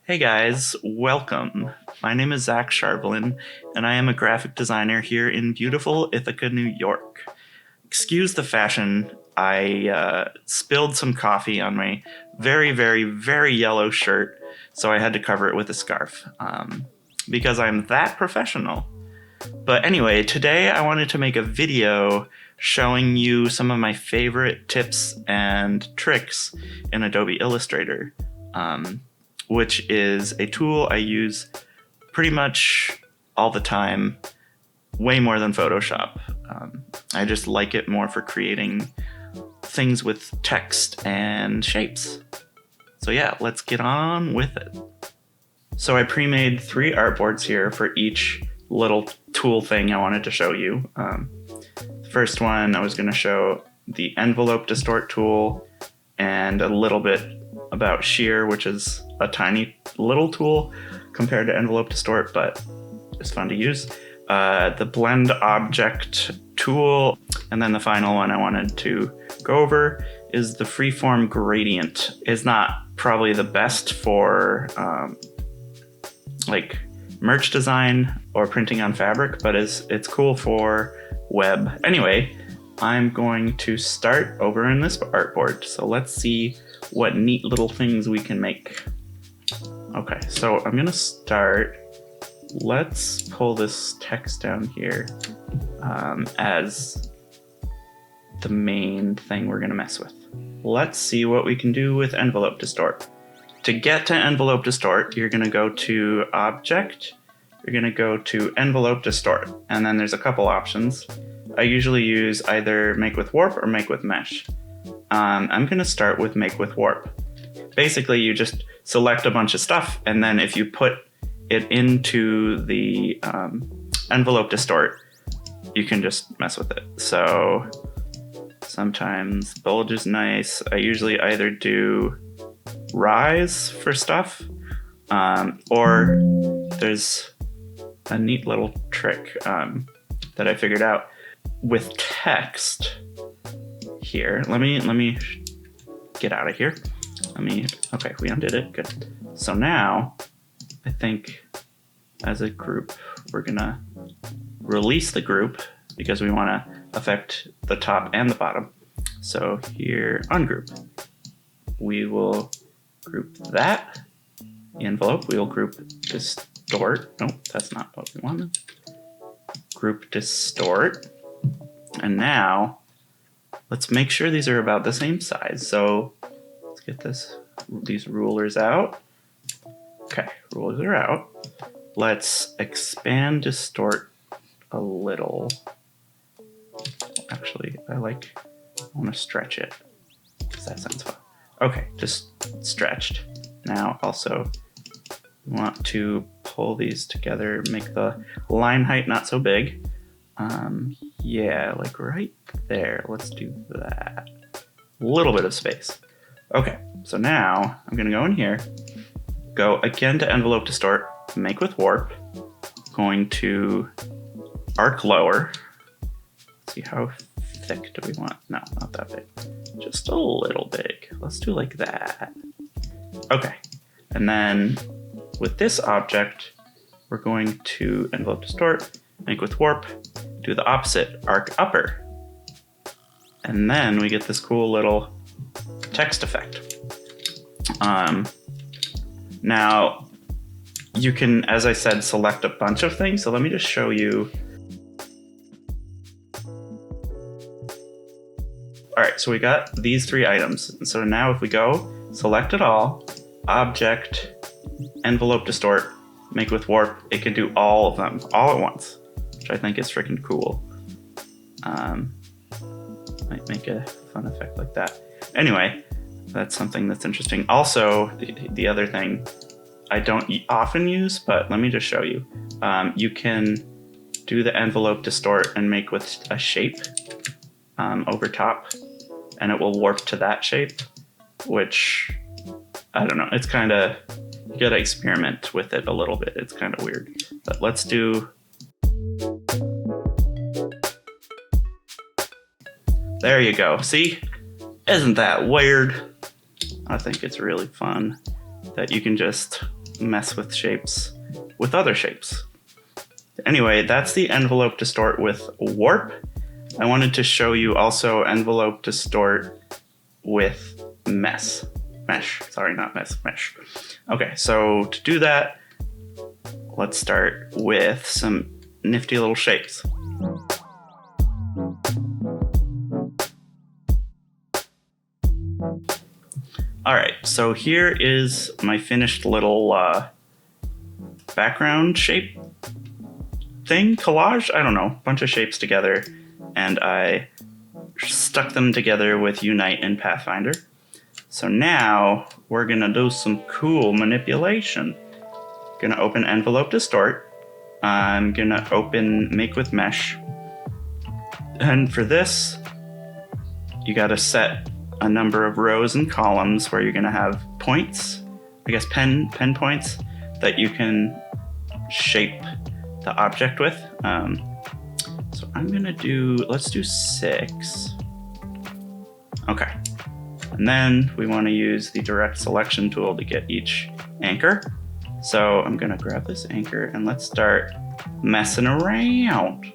Hey guys, welcome. My name is Zach Sharvelin, and I am a graphic designer here in beautiful Ithaca, New York. Excuse the fashion, I spilled some coffee on my very, very, very yellow shirt, so I had to cover it with a scarf, because I'm that professional. But anyway, today I wanted to make a video showing you some of my favorite tips and tricks in Adobe Illustrator. Which is a tool I use pretty much all the time, way more than Photoshop. I just like it more for creating things with text and shapes. So yeah, let's get on with it. So I pre-made 3 artboards here for each little tool thing I wanted to show you. The first one I was going to show the envelope distort tool and a little bit about shear, which is a tiny little tool compared to envelope distort, but it's fun to use. The blend object tool, and then the final one I wanted to go over is the freeform gradient. It's not probably the best for like merch design or printing on fabric, but it's cool for web. Anyway, I'm going to start over in this artboard, so let's see what neat little things we can make. Okay, so I'm gonna start. Let's pull this text down here as the main thing we're gonna mess with. Let's see what we can do with envelope distort. To get to envelope distort, you're gonna go to Object, you're gonna go to Envelope Distort, and then there's a couple options. I usually use either Make with Warp or Make with Mesh. I'm gonna start with Make with Warp. Basically, you just select a bunch of stuff, and then if you put it into the envelope distort, you can just mess with it. So sometimes bulge is nice. I usually either do rise for stuff, or there's a neat little trick that I figured out with text here. Let me get out of here. Okay, we undid it, good. So now, I think as a group, we're gonna release the group because we wanna affect the top and the bottom. So here, ungroup. We will group that. The envelope, we will group distort. Nope, that's not what we wanted. Group distort. And now, let's make sure these are about the same size. So let's get these rulers out. Okay, rulers are out. Let's expand distort a little. Actually, I want to stretch it because that sounds fun. Okay, just stretched. Now also we want to pull these together, make the line height not so big. Yeah, like right there. Let's do that. A little bit of space. Okay, so now I'm gonna go in here, go again to envelope distort, make with warp, going to arc lower. Let's see, how thick do we want? No, not that big. Just a little big. Let's do like that. Okay, and then with this object, we're going to envelope distort, make with warp, do the opposite, arc upper. And then we get this cool little text effect. Now, you can, as I said, select a bunch of things. So let me just show you. All right, so we got these 3 items. And so now if we go, select it all, object, envelope distort, make with warp, it can do all of them all at once, which I think is freaking cool. Might make a fun effect like that. Anyway, that's something that's interesting. Also, the other thing I don't often use, but let me just show you. You can do the envelope distort and make with a shape over top, and it will warp to that shape, which, I don't know, it's kind of, you gotta experiment with it a little bit. It's kind of weird, but let's do. There you go. See? Isn't that weird? I think it's really fun that you can just mess with shapes with other shapes. Anyway, that's the envelope distort with warp. I wanted to show you also envelope distort with mesh. Sorry, not mesh. Okay, so to do that, let's start with some nifty little shapes. All right, so here is my finished little background shape thing, collage, I don't know, bunch of shapes together, and I stuck them together with Unite in Pathfinder. So now we're gonna do some cool manipulation. Gonna open envelope distort. I'm gonna open make with mesh. And for this, you gotta set a number of rows and columns where you're gonna have points, I guess pen points that you can shape the object with. So I'm gonna let's do 6. Okay. And then we wanna use the direct selection tool to get each anchor. So I'm gonna grab this anchor and let's start messing around.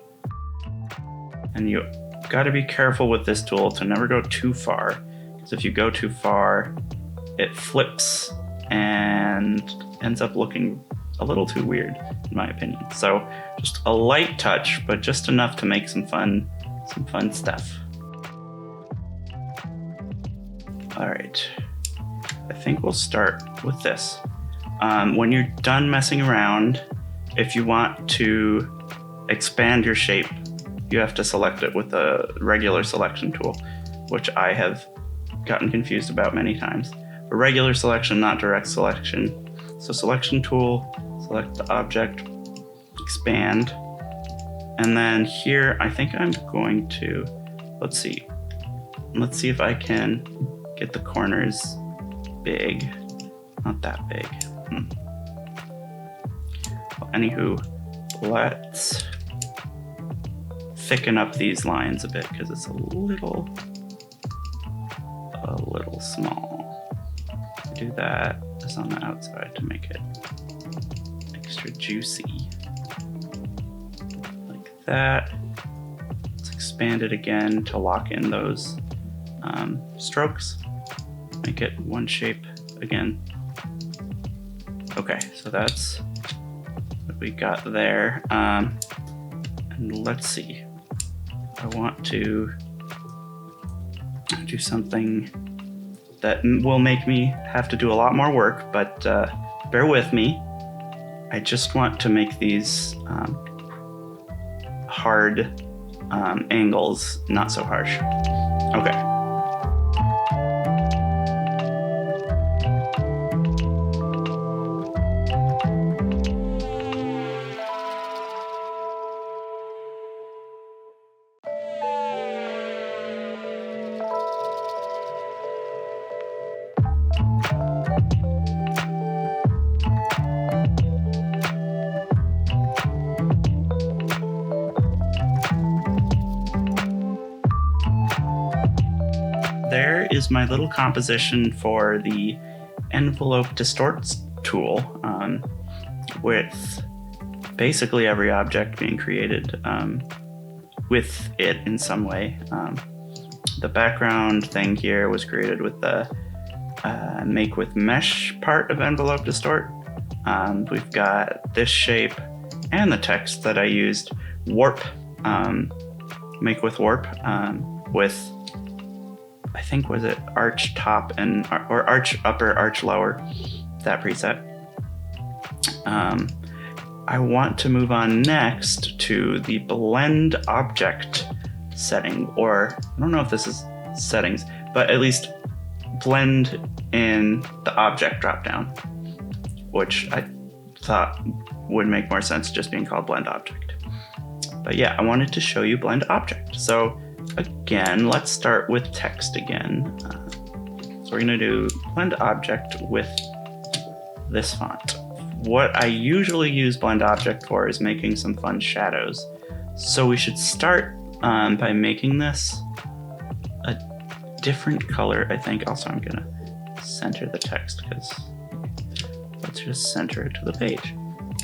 And you gotta be careful with this tool to never go too far. Because if you go too far, it flips and ends up looking a little too weird, in my opinion. So just a light touch, but just enough to make some fun stuff. All right, I think we'll start with this. When you're done messing around, if you want to expand your shape, you have to select it with the regular selection tool, which I have gotten confused about many times. A regular selection, not direct selection. So selection tool, select the object, expand. And then here, I think I'm going to, let's see if I can get the corners big. Not that big. Well, anywho, let's thicken up these lines a bit because it's a little small. Do that just on the outside to make it extra juicy. Like that. Let's expand it again to lock in those strokes. Make it one shape again. Okay, so that's what we got there. And let's see. I want to do something that will make me have to do a lot more work, but bear with me. I just want to make these hard angles not so harsh. Okay. There is my little composition for the envelope distort tool, with basically every object being created with it in some way. The background thing here was created with the make with mesh part of envelope distort. We've got this shape and the text that I used, warp, make with warp, with, I think, was it arch top or arch upper, arch lower, that preset. I want to move on next to the blend object setting, or I don't know if this is settings, but at least blend in the object dropdown, which I thought would make more sense just being called blend object. But yeah, I wanted to show you blend object. So again, let's start with text again. So we're gonna do blend object with this font. What I usually use blend object for is making some fun shadows. So we should start by making this a different color, I think. Also, I'm gonna center the text, because let's just center it to the page.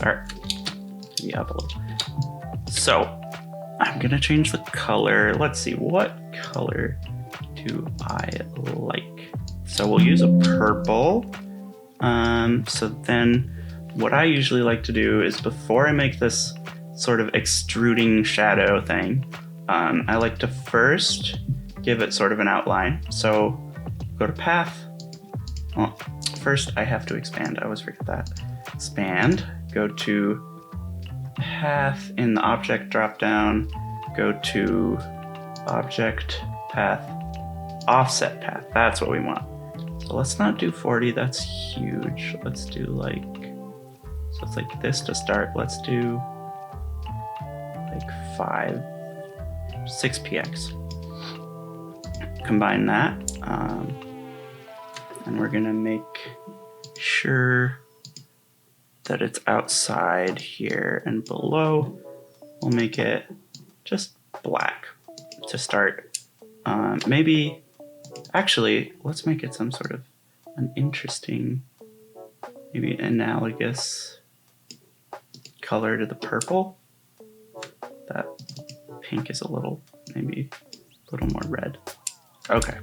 All right, maybe up a little. So I'm gonna change the color. Let's see, what color do I like? So we'll use a purple. So then what I usually like to do is, before I make this sort of extruding shadow thing, I like to first give it sort of an outline. So go to path. Well, first I have to expand. I always forget that. Expand, go to path in the object dropdown, go to object path, offset path. That's what we want. So let's not do 40, that's huge. Let's do like, so it's like this to start. Let's do like 6px. Combine that, and we're gonna make sure that it's outside here, and below we'll make it just black to start. Maybe, actually, let's make it some sort of an interesting, maybe analogous color to the purple. That pink is a little, maybe a little more red. Okay,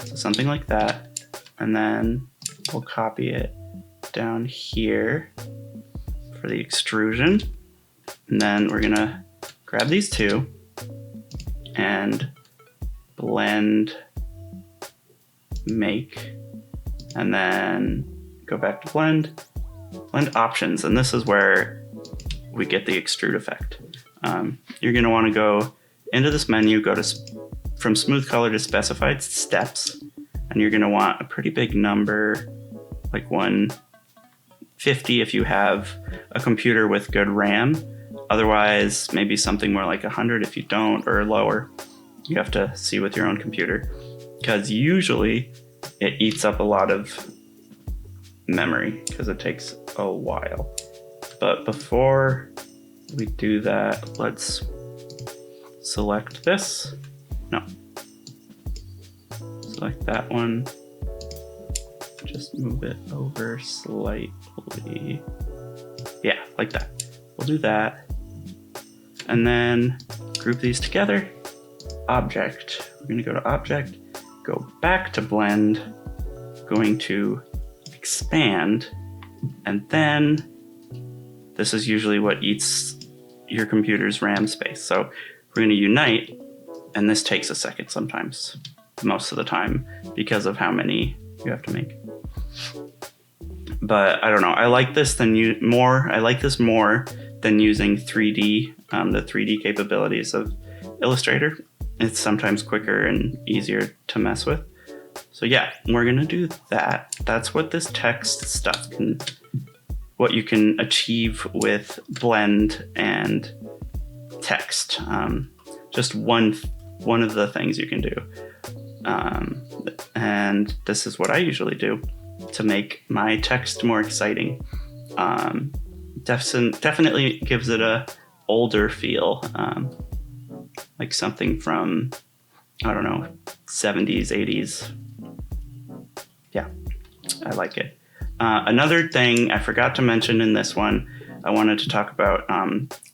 so something like that. And then we'll copy it down here for the extrusion. And then we're gonna grab these two and blend, make, and then go back to blend options. And this is where we get the extrude effect. You're gonna wanna go into this menu, go to from smooth color to specified steps, and you're gonna want a pretty big number, like 150 if you have a computer with good RAM. Otherwise, maybe something more like 100 if you don't, or lower. You have to see with your own computer, because usually it eats up a lot of memory because it takes a while. But before we do that, let's select this. No. Select that one. Just move it over slightly. Yeah, like that. We'll do that. And then group these together. Object. We're going to go to object, go back to blend, going to expand, and then this is usually what eats your computer's RAM space. So we're going to unite, and this takes a second sometimes, most of the time, because of how many you have to make. But I don't know, I like this more than using 3D, the 3D capabilities of Illustrator. It's sometimes quicker and easier to mess with. So yeah, we're gonna do that. That's what this text stuff what you can achieve with blend and text. Just one of the things you can do. And this is what I usually do to make my text more exciting. Definitely gives it a older feel, like something from, I don't know, 70s, 80s. Yeah, I like it. Another thing I forgot to mention in this one, I wanted to talk about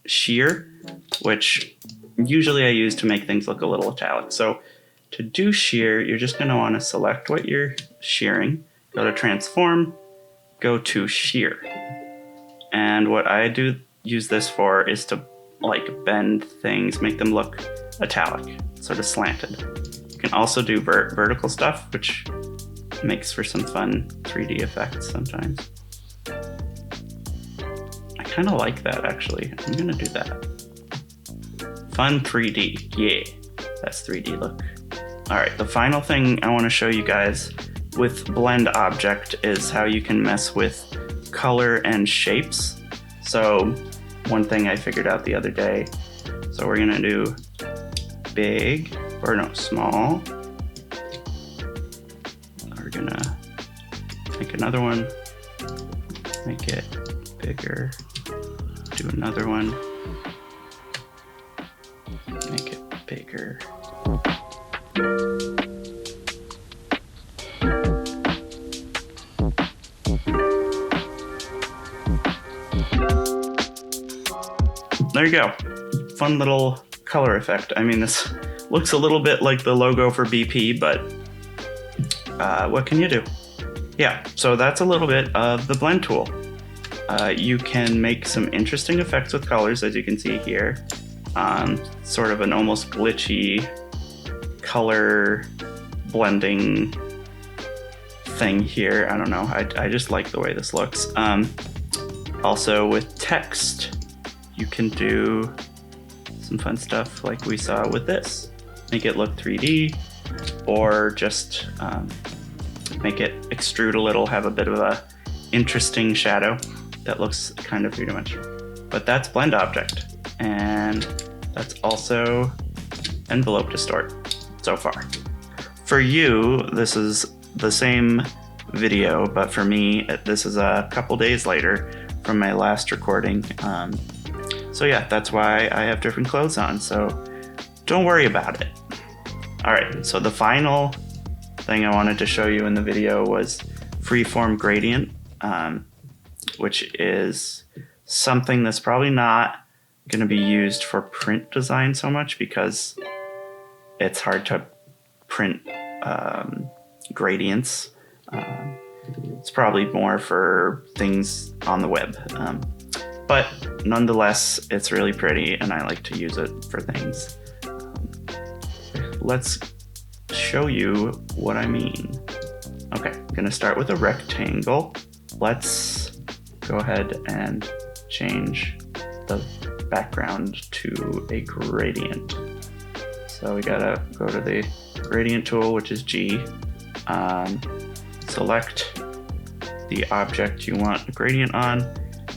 shear, which usually I use to make things look a little italic. So to do shear, you're just going to want to select what you're shearing, go to transform, go to shear. And what I use this for is to like bend things, make them look italic, sort of slanted. You can also do vertical stuff, which makes for some fun 3D effects sometimes. I kind of like that, actually. I'm gonna do that. Fun 3D, yeah, that's 3D look. All right, the final thing I want to show you guys with blend object is how you can mess with color and shapes. So one thing I figured out the other day, so we're gonna do small. We're gonna make another one, make it bigger, do another one, make it bigger. there you go. Fun little color effect. I mean, this looks a little bit like the logo for BP, but what can you do? Yeah, so that's a little bit of the blend tool. You can make some interesting effects with colors, as you can see here. Sort of an almost glitchy color blending thing here. I don't know. I just like the way this looks. Also with text, you can do some fun stuff like we saw with this. Make it look 3D, or just make it extrude a little, have a bit of a interesting shadow that looks kind of three-dimensional. But that's blend object, and that's also envelope distort so far. For you, this is the same video, but for me, this is a couple days later from my last recording. So yeah, that's why I have different clothes on, so don't worry about it. All right, so the final thing I wanted to show you in the video was freeform gradient, which is something that's probably not going to be used for print design so much because it's hard to print gradients. It's probably more for things on the web. But nonetheless, it's really pretty and I like to use it for things. Let's show you what I mean. Okay, I'm gonna start with a rectangle. Let's go ahead and change the background to a gradient. So we gotta go to the gradient tool, which is G. Select the object you want a gradient on,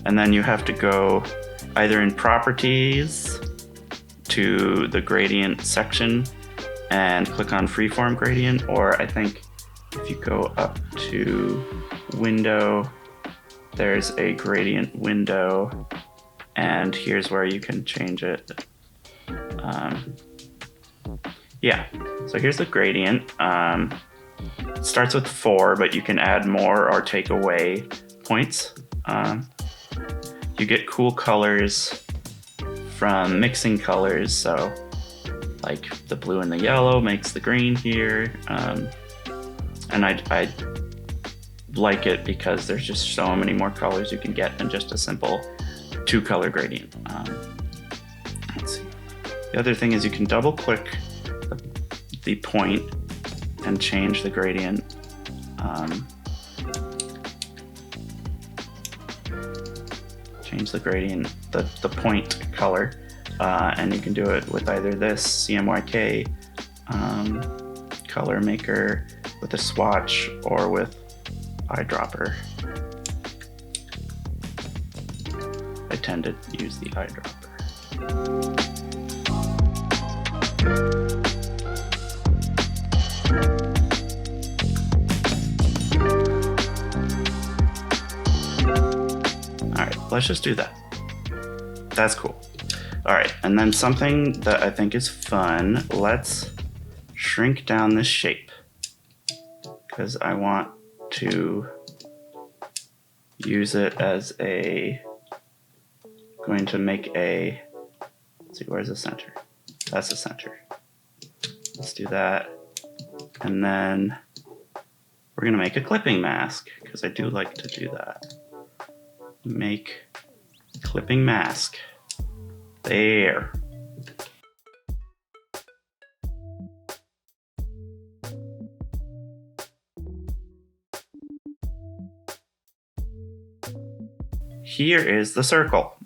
and then you have to go either in properties to the gradient section and click on freeform gradient, or I think if you go up to window, there's a gradient window, and here's where you can change it. Yeah, so here's the gradient. It starts with 4, but you can add more or take away points. You get cool colors from mixing colors, so like the blue and the yellow makes the green here. And I like it because there's just so many more colors you can get than just a simple 2-color gradient. Let's see. The other thing is you can double click the point and change the gradient. Change the gradient, the point color, and you can do it with either this CMYK color maker, with a swatch, or with eyedropper. I tend to use the eyedropper. Let's just do that. That's cool. All right, and then something that I think is fun, let's shrink down this shape because I want to use it as going to make let's see, where's the center? That's the center. Let's do that. And then we're gonna make a clipping mask because I do like to do that. Make clipping mask. There. Here is the circle.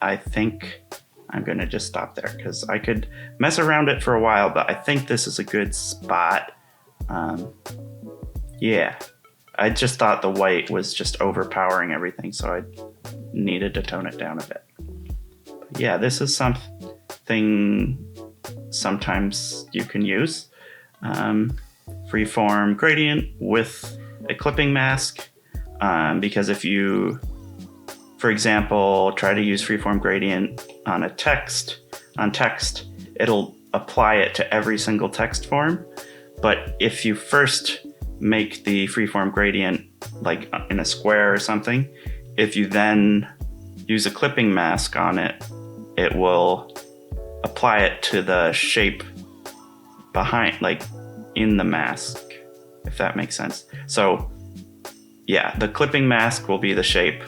I think I'm gonna just stop there because I could mess around it for a while, but I think this is a good spot. Yeah. I just thought the white was just overpowering everything, so I needed to tone it down a bit. But yeah, this is something sometimes you can use. Freeform gradient with a clipping mask, because if you, for example, try to use freeform gradient on text, it'll apply it to every single text form. But if you first make the freeform gradient like in a square or something, if you then use a clipping mask on it, it will apply it to the shape behind, like in the mask, if that makes sense. So yeah, the clipping mask will be the shape,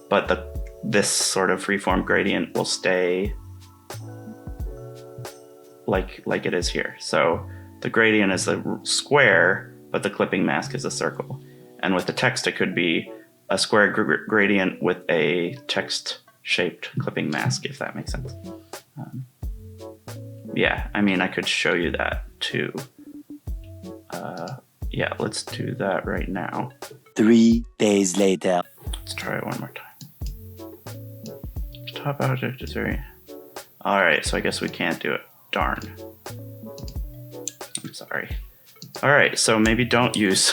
but this sort of freeform gradient will stay like it is here. So the gradient is a square, but the clipping mask is a circle. And with the text, it could be a square gradient with a text-shaped clipping mask, if that makes sense. Yeah, I mean, I could show you that too. Yeah, let's do that right now. 3 days later. Let's try it one more time. Top object is very... All right, so I guess we can't do it. Darn. I'm sorry. All right, so maybe don't use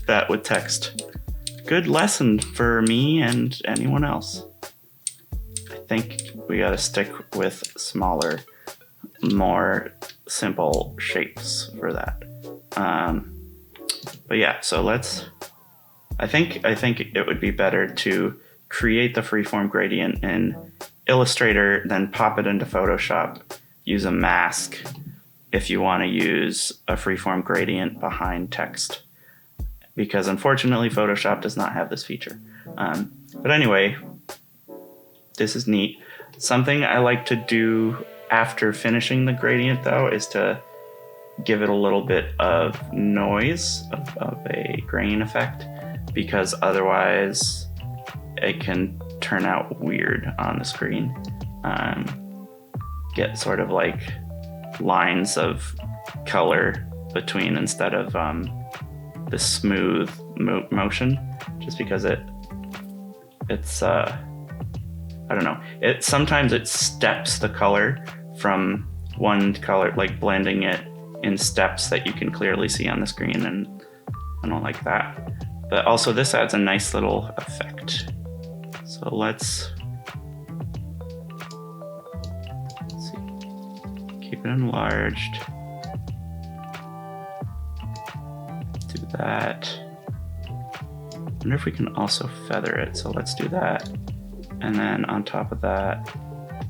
that with text. Good lesson for me and anyone else. I think we gotta stick with smaller, more simple shapes for that. But yeah, so let's... I think it would be better to create the freeform gradient in Illustrator, then pop it into Photoshop, use a mask if you want to use a freeform gradient behind text, because unfortunately Photoshop does not have this feature. But anyway, this is neat. Something I like to do after finishing the gradient though is to give it a little bit of noise, of a grain effect, because otherwise it can turn out weird on the screen. Get sort of like lines of color between instead of the smooth motion, just because it's I don't know, sometimes it steps the color from one color, like blending it in steps that you can clearly see on the screen, and I don't like that. But also this adds a nice little effect. So let's see. Keep it enlarged. Do that. I wonder if we can also feather it. So let's do that. And then on top of that,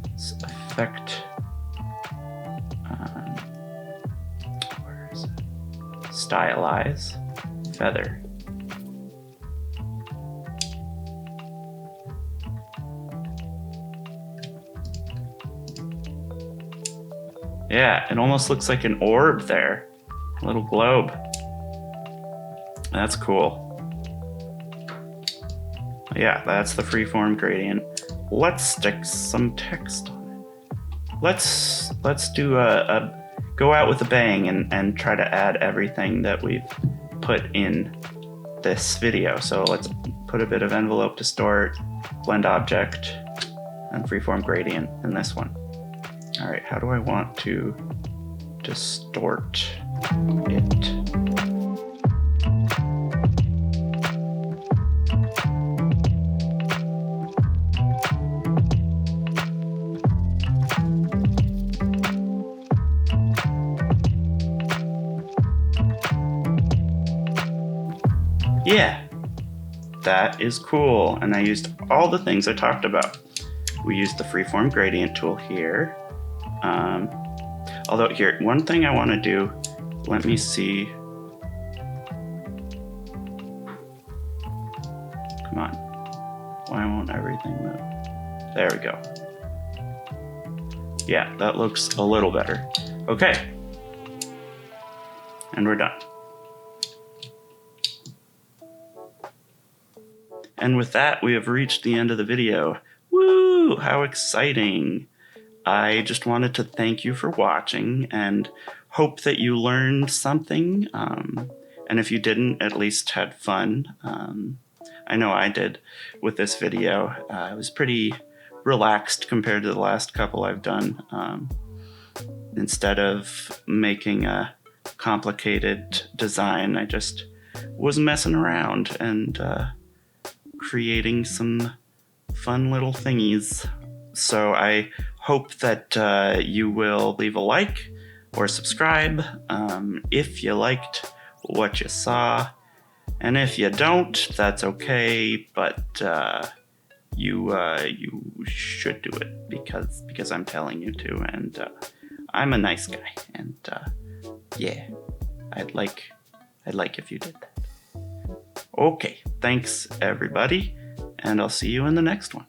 let's effect. Where is it? Stylize. Feather. Yeah, it almost looks like an orb there. A little globe. That's cool. Yeah, that's the freeform gradient. Let's stick some text on it. Let's do a go out with a bang and try to add everything that we've put in this video. So let's put a bit of envelope distort, blend object, and freeform gradient in this one. All right, how do I want to distort it? Yeah, that is cool. And I used all the things I talked about. We used the freeform gradient tool here. Although here, one thing I want to do, let me see. Come on. Why won't everything move? There we go. Yeah, that looks a little better. Okay. And we're done. And with that, we have reached the end of the video. Woo! How exciting! I just wanted to thank you for watching and hope that you learned something. And if you didn't, at least had fun. I know I did with this video. It was pretty relaxed compared to the last couple I've done. Instead of making a complicated design, I just was messing around and creating some fun little thingies. So I hope that you will leave a like or subscribe if you liked what you saw. And if you don't, that's okay, but you should do it because I'm telling you to, and I'm a nice guy, and yeah, I'd like if you did that. Okay, thanks everybody, and I'll see you in the next one.